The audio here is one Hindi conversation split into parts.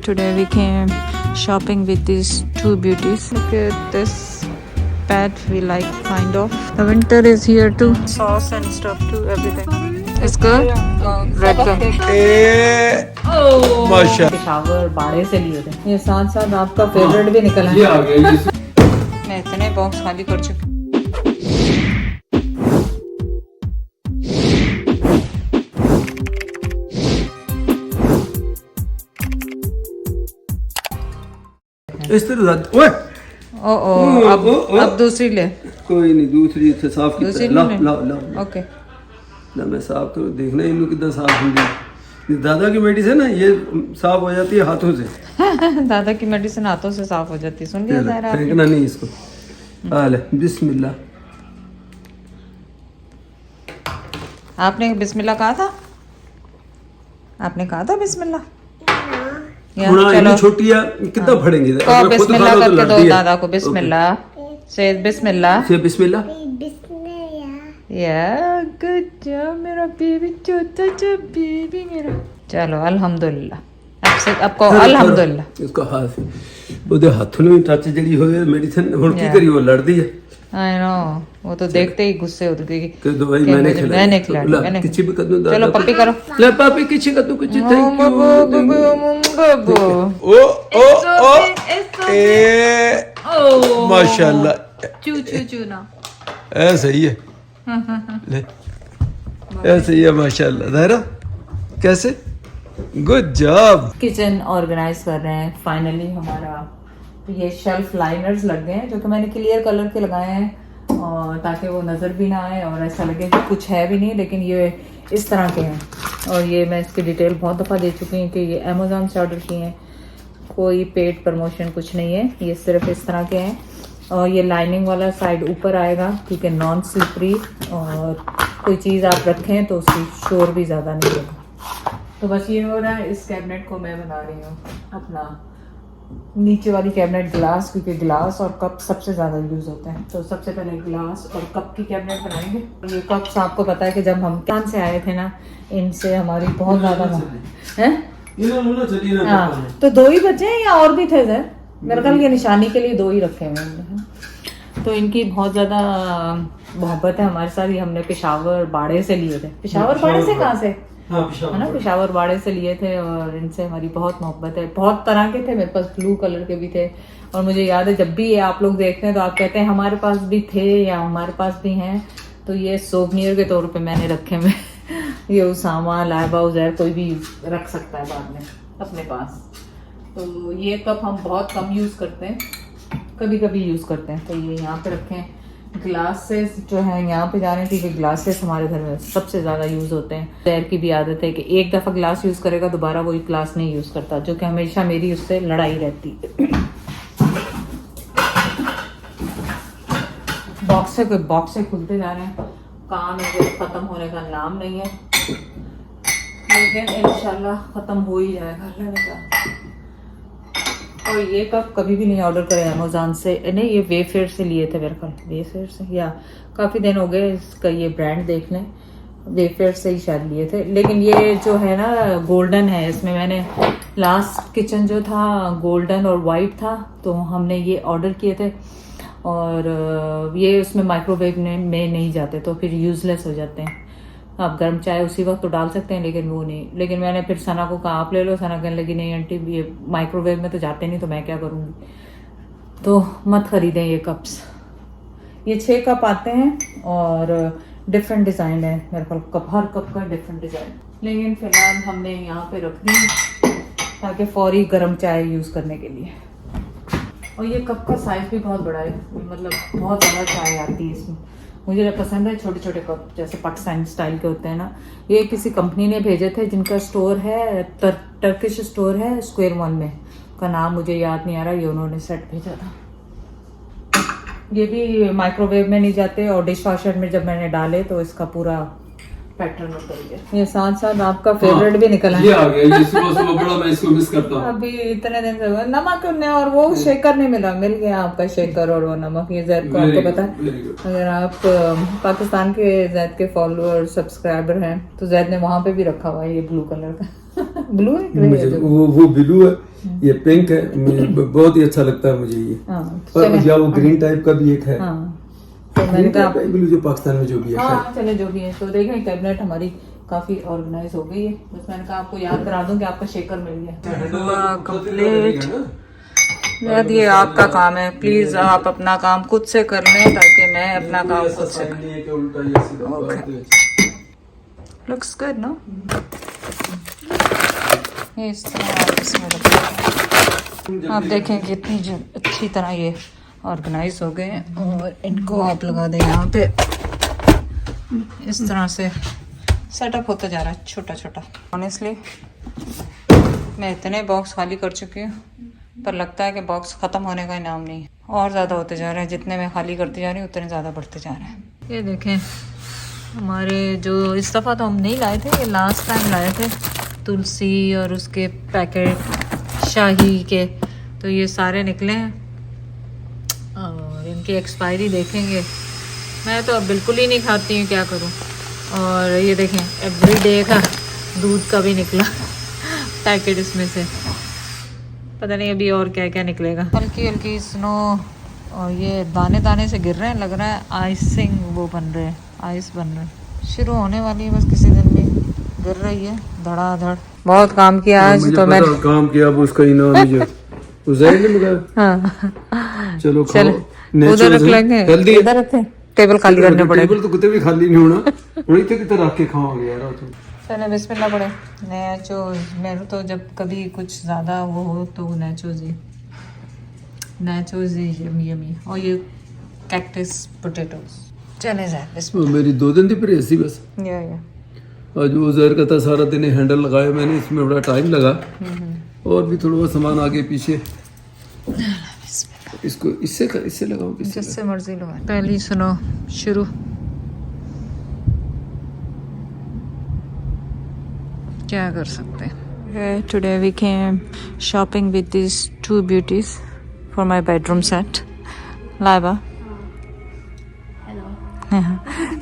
Today we came shopping with these two beauties. Look at this pet we like, kind of. The winter is here too. Sauce and stuff too, everything. It's good? Red cup. माशा पेशावर बाड़े से लिए थे। ये साथ साथ आपका फेवरेट भी निकला ये है। आ गया ये मैं इतने बॉक्स खाली कर चुकी इस तरह ओए अब दूसरी ले कोई नहीं दूसरी इतने साफ की दूसरी ला ले। ला ला ओके ना मैं साफ करूँ देखना इन्हों कितना साफ होंगे दादा की मेडिसिन ना ये साफ हो जाती है हाथों से दादा की मेडिसिन हाथों से साफ हो जाती है। सुन लिया ज़ाहिरा आपने? फेंकना नहीं इसको हाल बिस्मिल्लाह आपने बिस्मिल्लाह कहा था? आपने कहा था बिस्मिल्लाह? या, थोड़ा चलो इतनी छोटी है कितना फड़ेंगे को अगर खुद बिस्मिल्लाह खा लो तो करके दो लड़ती है। दादा को बिस्मिल्लाह से बिस्मिल्लाह से बिस्मिल्लाह या गुड जॉब मेरा बेबी छोटा सा बेबी मेरा। चलो अल्हम्दुलिल्लाह अब से आपको अल्हम्दुलिल्लाह इसको हाथ ਉਹਦੇ ਹੱਥ ਨੂੰ ਟੱਚ ਜਿਹੜੀ ਹੋਏ ਮੈਡੀਸਿਨ ਹੁਣ ਕੀ ਕਰੀ ਉਹ ਲੜਦੀ ਹੈ आई नो वो तो देखते ही गुस्से होते थे कि दवाई कि मैंने मैंने खिलाई खिलाई मैंने किसी भी कदम चलो पप्पी करो ले पापी किसी कदम कुछ थैंक बाबू यू ओ ओ ओ ए माशाल्लाह चू चू चू ना ऐ सही है ले ऐ सही है माशाल्लाह ज़ाहिरा कैसे गुड जॉब किचन ऑर्गेनाइज कर रहे हैं। फाइनली हमारा ये शेल्फ लाइनर्स लग गए हैं जो कि मैंने क्लियर कलर के लगाए हैं और ताकि वो नज़र भी ना आए और ऐसा लगे कि कुछ है भी नहीं, लेकिन ये इस तरह के हैं। और ये मैं इसकी डिटेल बहुत दफ़ा दे चुकी हूँ कि ये अमेज़ॉन से ऑर्डर किए हैं। कोई पेड प्रमोशन कुछ नहीं है, ये सिर्फ इस तरह के हैं। और ये लाइनिंग वाला साइड ऊपर आएगा क्योंकि नॉन स्लिपरी और कोई चीज़ आप रखें तो उसकी शोर भी ज़्यादा नहीं होगा। तो बस ये हो रहा है। इस कैबिनेट को मैं बना रही हूँ अपना नीचे वाली कैबिनेट ग्लास, क्योंकि ग्लास और कप सबसे ज़्यादा यूज़ होते हैं। तो सबसे पहले ग्लास और कप की कैबिनेट बनाएंगे। ये कप्स आपको पता है कि जब हम कान से आए थे ना, इनसे हमारी बहुत ज़्यादा है। हाँ तो 2 ही बचे हैं या और भी थे सर? मेरे ख्याल की निशानी के लिए 2 ही रखे हुए हैं। तो इनकी बहुत ज़्यादा मोहब्बत है हमारे साथ। ये हमने पेशावर बाड़े से लिए थे। पेशावर बाड़े से कहाँ से है ना? पेशावर बाड़े से लिए थे और इनसे हमारी बहुत मोहब्बत है। बहुत तरह के थे, मेरे पास ब्लू कलर के भी थे। और मुझे याद है जब भी ये आप लोग देखते हैं तो आप कहते हैं हमारे पास भी थे या हमारे पास भी हैं। तो ये सोवनियर के तौर पे मैंने रखे हुए ये उसामा लाइबा उजैर कोई भी रख सकता है बाद में अपने पास। तो ये कप हम बहुत कम यूज़ करते हैं, कभी कभी यूज़ करते हैं। तो ये यहाँ पे रखें। ग्लासेस जो है यहाँ पे जा रहे हैं क्योंकि ग्लासेस हमारे घर में सबसे ज़्यादा यूज़ होते हैं। जैर की भी आदत है कि एक दफ़ा ग्लास यूज़ करेगा दोबारा वही ग्लास नहीं यूज़ करता, जो कि हमेशा मेरी उससे लड़ाई रहती है। बॉक्स से खुलते जा रहे हैं, काम ख़त्म होने का नाम नहीं है, लेकिन इंशाल्लाह ख़त्म हो ही जाएगा अल्लाह ने कहा। और ये कप कभी भी नहीं ऑर्डर करें अमेज़ॉन से, नहीं ये वेफेयर से लिए थे मेरे ख्याल, वेफेयर से या काफ़ी दिन हो गए इसका ये ब्रांड देख लें, वेफेयर से ही शायद लिए थे। लेकिन ये जो है ना गोल्डन है, इसमें मैंने लास्ट किचन जो था गोल्डन और वाइट था तो हमने ये ऑर्डर किए थे और ये उसमें माइक्रोवेव में नहीं जाते तो फिर यूज़लेस हो जाते हैं। आप गर्म चाय उसी वक्त तो डाल सकते हैं लेकिन वो नहीं। लेकिन मैंने फिर सना को कहा आप ले लो, सना कहने लगी नहीं आंटी ये माइक्रोवेव में तो जाते नहीं तो मैं क्या करूँगी। तो मत खरीदें ये कप्स। ये 6 कप आते हैं और डिफरेंट डिज़ाइन है मेरे पास कप, हर कप का डिफरेंट डिज़ाइन। लेकिन फ़िलहाल हमने यहाँ पे रख दी ताकि फौरी गर्म चाय यूज़ करने के लिए। और ये कप का साइज़ भी बहुत बड़ा है, मतलब बहुत ज़्यादा चाय आती है इसमें। मुझे पसंद है छोटे छोटे कप जैसे पाकिस्तानी स्टाइल के होते हैं ना। ये किसी कंपनी ने भेजे थे जिनका स्टोर है टर्किश स्टोर है स्क्वायर 1 में, का नाम मुझे याद नहीं आ रहा। ये उन्होंने सेट भेजा था। ये भी माइक्रोवेव में नहीं जाते और डिश वॉशर में जब मैंने डाले तो इसका पूरा पैटर्न उतर गया। ये साथ साथ आपका फेवरेट भी निकला है। ये आ गया ये सुबह बड़ा मैं इसको मिस करता हूँ। अभी इतने दिन से नमक ने और वो शेकर नहीं मिला, मिल गया आपका शेकर और वो नमक। ये जैद को आपको पता है, अगर आप पाकिस्तान के जैद के फॉलोअर सब्सक्राइबर हैं तो जैद ने वहां पे भी रखा हुआ है ये ब्लू कलर का ब्लू है ग्रे मुझे है वो ब्लू है, ये पिंक है, मुझे बहुत ही अच्छा लगता है मुझे ये। और या वो ग्रीन टाइप का भी एक है, तो मैंने कहा ब्लू जो पाकिस्तान में जो भी है। हाँ चले जो भी है। तो देखें कैबिनेट हमारी काफी ऑर्गेनाइज हो गई है। बस मैंने कहा आपको याद करा दूं कि आपका शेकर मिल गया कंप्लीट। यार ये आपका काम है, प्लीज आप अपना काम खुद से कर लें ताकि मैं अपना काम खुद से करूं। Looks good no. ये इस तरह आप इसमें रखें। आप देखें कितनी अच्छी तरह ये ऑर्गेनाइज हो गए हैं और इनको आप लगा दें यहाँ पे। इस तरह से सेटअप होता जा रहा है छोटा छोटा। ऑनेस्टली मैं इतने बॉक्स खाली कर चुकी हूँ पर लगता है कि बॉक्स ख़त्म होने का नाम नहीं है, और ज़्यादा होते जा रहे हैं। जितने मैं खाली करती जा रही हूँ उतने ज़्यादा बढ़ते जा रहे हैं। ये देखें हमारे जो इस दफ़ा तो हम नहीं लाए थे, ये लास्ट टाइम लाए थे तुलसी और उसके पैकेट शाही के, तो ये सारे निकले हैं और इनकी एक्सपायरी देखेंगे। मैं तो अब बिल्कुल ही नहीं खाती हूँ, क्या करूँ। और ये देखें एवरीडे का दूध का भी निकला पैकेट इसमें से, पता नहीं अभी और क्या क्या निकलेगा। हल्की हल्की स्नो और ये दाने दाने से गिर रहे हैं, लग रहा है आइसिंग वो बन रहे हैं, आइस बन रहे हैं। शुरू होने वाली है, बस किसी दिन भी गिर रही है धड़ाधड़। बहुत काम किया आज तो मैं काम किया, अब उसका इनाम मुझे उज़ैर ने मिला। हाँ चलो चल उधर रख लेंगे, इधर रखे, टेबल खाली करने पड़ेगा। टेबल तो कितने भी खाली नहीं होना, वहीं तक कितना रख के खाओगे यार तुम। चले बिस्मिल्लाह पड़े। नैचोज, मेरे तो जब कभी कुछ ज़्यादा वो हो तो नैचोज ही यमी। और ये कैक्टस पोटैटोज। चले जाए बिस्मिल्लाह। मेरी 2 दिन की परहेज थी बस। या आज वो ज़हर का था, सारा दिन हैंडल लगाया मैंने, इसमें बड़ा टाइम लगा और भी थोड़ा बहुत सामान आगे पीछे। इसको इससे लगाओ, जिससे मर्जी लो। पहली सुनो शुरू। क्या कर सकते हैं। Today we came shopping with this 2 beauties for my bedroom set. Laiba. Hello.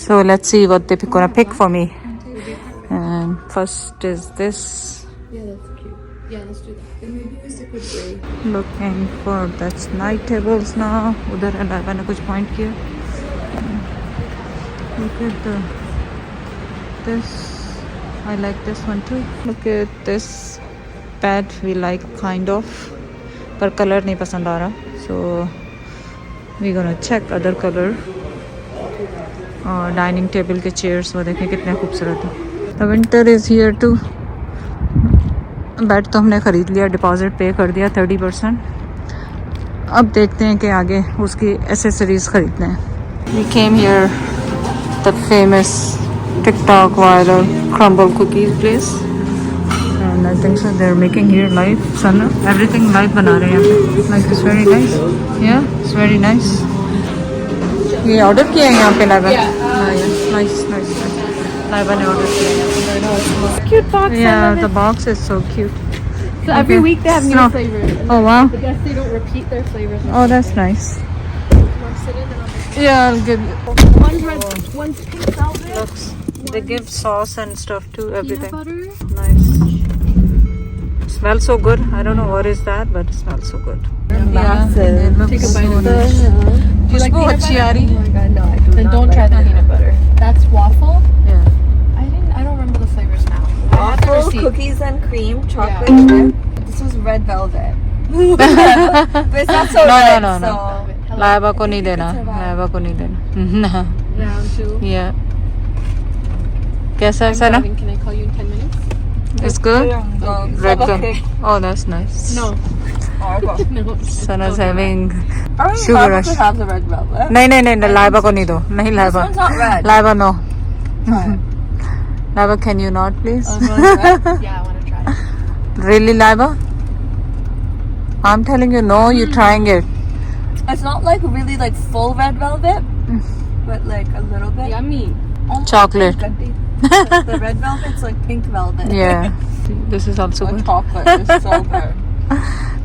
So let's see what they're gonna pick for me. And first is this. Yeah, that's cute. Yeah, let's do that. And maybe we stick with gray. Looking for that's night tables now. उधर Laiba ने कुछ point किया. Look at this. I like this one too. Look at this bed. We like kind of, पर color नहीं पसंद आ रहा. So we gonna check other color. और डाइनिंग टेबल के चेयर्स वो देखें कितने खूबसूरत हैं. The winter is here too. Bed तो हमने ख़रीद लिया, डिपॉजिट पे कर दिया 30%. अब देखते हैं कि आगे उसकी एसेसरीज खरीदते हैं. We came here the famous TikTok viral crumble cookies place, and I think so they're making here live. Sana, everything live बना रहे हैं यहाँ पे. Like it's very nice. Yeah, it's very nice. ये ऑर्डर किया है यहाँ पे लाइबा. Nice. लाइबा ने ऑर्डर किया. Cute box. Yeah, the box is so cute. So every week they have new flavors. Oh wow. I guess they don't repeat their flavors. Oh, that's nice. One sit in and I'll Yeah, I'll give you. One's red, one's pink velvet. Looks. They give sauce and stuff too. Everything. Peanut butter. Nice. Smells so good. I don't know what is that, but it smells so good. Massive. It looks Take a so bite of nice. this. Do you like Khushboo peanut अच्छी butter? आ रही Oh है. my god, no, I do. Then don't try the peanut butter. That's waffle. Yeah. I don't remember the flavors now. I have the Waffle, receipt. cookies and cream, chocolate chip. This was red velvet. But it's not so red, No. so... Hello. Laiba को नहीं देना. लाइबा को नहीं देना. Round 2. Yeah. कैसा है I'm Sana? driving. Can I call you in 10 minutes? It's good. Red Double gun. cake. Oh, that's nice. No. No. Sana's having Are we sugar allowed rush. to have the red velvet? नहीं लाइबा को नहीं दो. नहीं This Laiba. one's not red. Laiba, no. Laiba, can you not, please? This one's red. Yeah, I want to try it. Really, Laiba? I'm telling you, no, you're trying it. It's not like really like full red velvet, but like a little bit. Yummy. Almost Chocolate. like the red velvet's like pink velvet. Yeah. This is also Or good. chocolate. It's so good.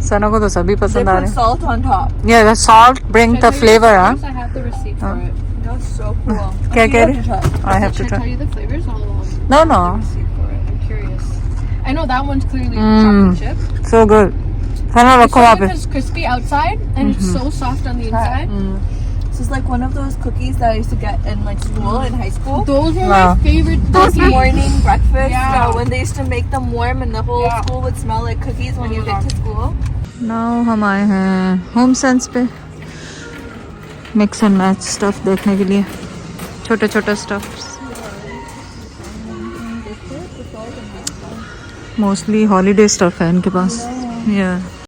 सना को तो सभी They पसंद आ put रहे हैं. salt on top. Yeah, the salt bring Should I the tell you flavor, huh? flavors? I have the receipt for it. That's so cool. क्या You कह have रही? to try. I have to Should I tell try. you the flavors? I'll No. receipt for it. I'm curious. I know that one's clearly Mm. chocolate chip. So good. खाना रखो वहाँ पे. It's crispy outside and it's so soft on the inside. This is like one of those cookies that I used to get in like school in high school. Those were Wow. my favorite Those cookies. morning breakfast Yeah. when they used to make them warm and the whole school would smell like cookies when you get to school. Now हम आए हैं होम सेंस पे मिक्स एंड मैच स्टफ देखने के लिए. छोटे छोटे स्टफ्स. मोस्टली हॉलीडे स्टफ है इनके पास. Yeah.